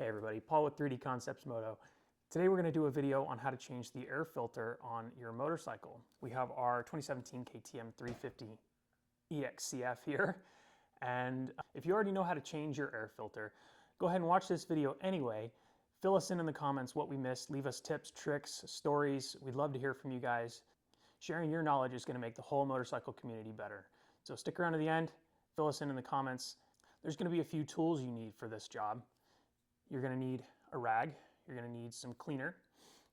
Hey everybody, Paul with 3D Concepts Moto. Today we're going to do a video on how to change the air filter on your motorcycle. We have our 2017 KTM 350 EXC-F here, and if you already know how to change your air filter, go ahead and watch this video anyway. Fill us in the comments what we missed, leave us tips, tricks, stories. We'd love to hear from you guys. Sharing your knowledge is going to make the whole motorcycle community better. So stick around to the end, fill us in the comments. There's going to be a few tools you need for this job. You're going to need a rag, you're going to need some cleaner,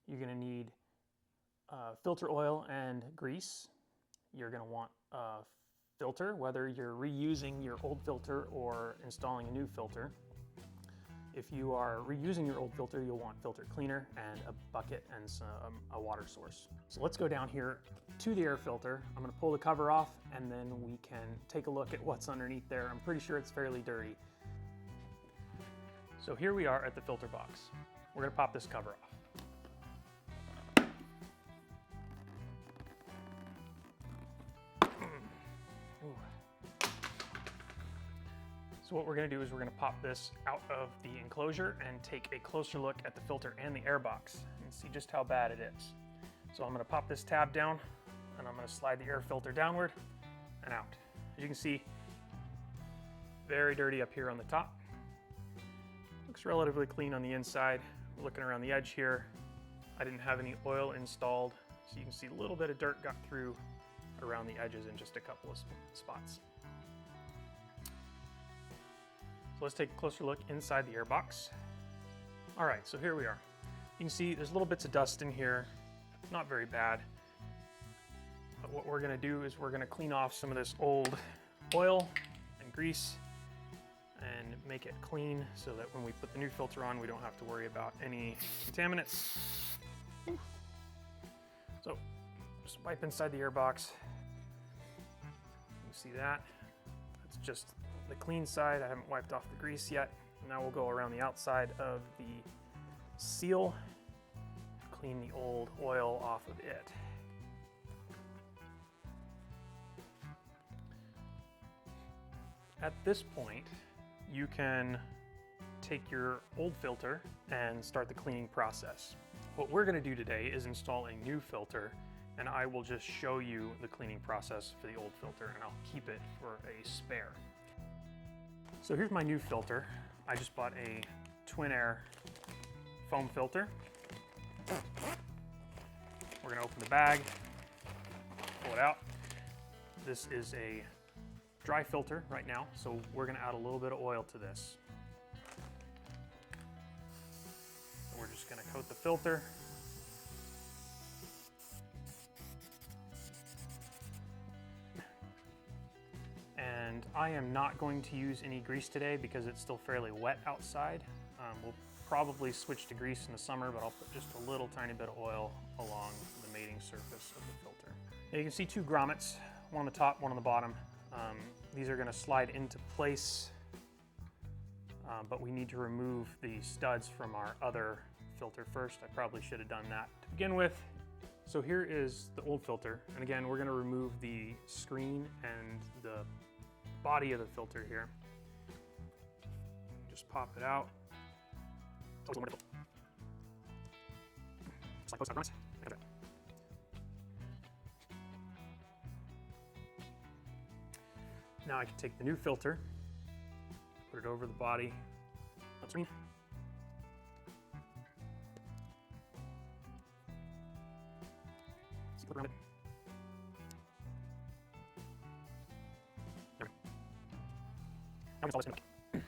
you're going to need filter oil and grease, you're going to want a filter, whether you're reusing your old filter or installing a new filter. If you are reusing your old filter, you'll want filter cleaner and a bucket and a water source. So let's go down here to the air filter. I'm going to pull the cover off and then we can take a look at what's underneath there. I'm pretty sure it's fairly dirty. So here we are at the filter box. We're going to pop this cover off. So what we're going to do is we're going to pop this out of the enclosure and take a closer look at the filter and the air box and see just how bad it is. So I'm going to pop this tab down and I'm going to slide the air filter downward and out. As you can see, very dirty up here on the top. Looks relatively clean on the inside. We're looking around the edge here. I didn't have any oil installed, so you can see a little bit of dirt got through around the edges in just a couple of spots. So let's take a closer look inside the air box. All right, so here we are. You can see there's little bits of dust in here, not very bad. But what we're gonna do is we're gonna clean off some of this old oil and grease and make it clean so that when we put the new filter on, we don't have to worry about any contaminants. So just wipe inside the air box. You see that? That's just the clean side. I haven't wiped off the grease yet. Now we'll go around the outside of the seal, clean the old oil off of it. At this point, you can take your old filter and start the cleaning process. What we're going to do today is install a new filter, and I will just show you the cleaning process for the old filter, and I'll keep it for a spare. So here's my new filter. I just bought a Twin Air foam filter. We're going to open the bag, pull it out. This is a dry filter right now, so we're going to add a little bit of oil to this. We're just going to coat the filter. And I am not going to use any grease today because it's still fairly wet outside. We'll probably switch to grease in the summer, but I'll put just a little tiny bit of oil along the mating surface of the filter. Now you can see two grommets, one on the top, one on the bottom. These are going to slide into place, but we need to remove the studs from our other filter first. I probably should have done that to begin with. So here is the old filter, and again we're going to remove the screen and the body of the filter here. Just pop it out. Now I can take the new filter, put it over the body of the screen. Flip around it. There we go.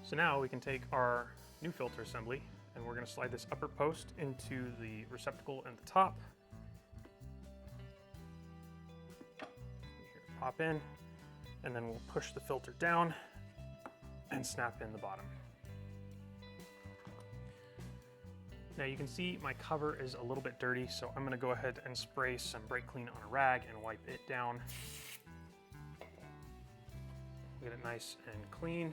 So now we can take our new filter assembly and we're going to slide this upper post into the receptacle at the top. Pop in, and then we'll push the filter down and snap in the bottom. Now you can see my cover is a little bit dirty, so I'm going to go ahead and spray some brake clean on a rag and wipe it down. Get it nice and clean.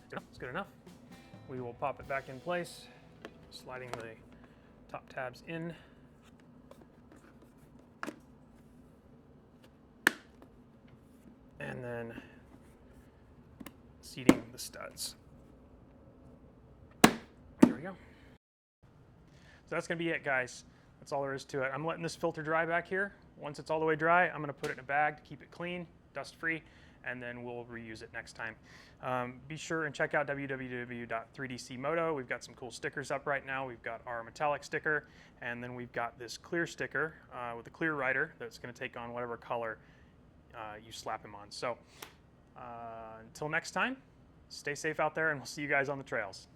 That's good enough. We will pop it back in place, sliding the top tabs in and then seating the studs. There we go. So that's going to be it, guys. That's all there is to it. I'm letting this filter dry back here. Once it's all the way dry, I'm going to put it in a bag to keep it clean, dust-free, and then we'll reuse it next time. Be sure and check out www.3dcmoto. We've got some cool stickers up right now. We've got our metallic sticker, and then we've got this clear sticker with a clear rider that's going to take on whatever color you slap him on. So until next time, stay safe out there, and we'll see you guys on the trails.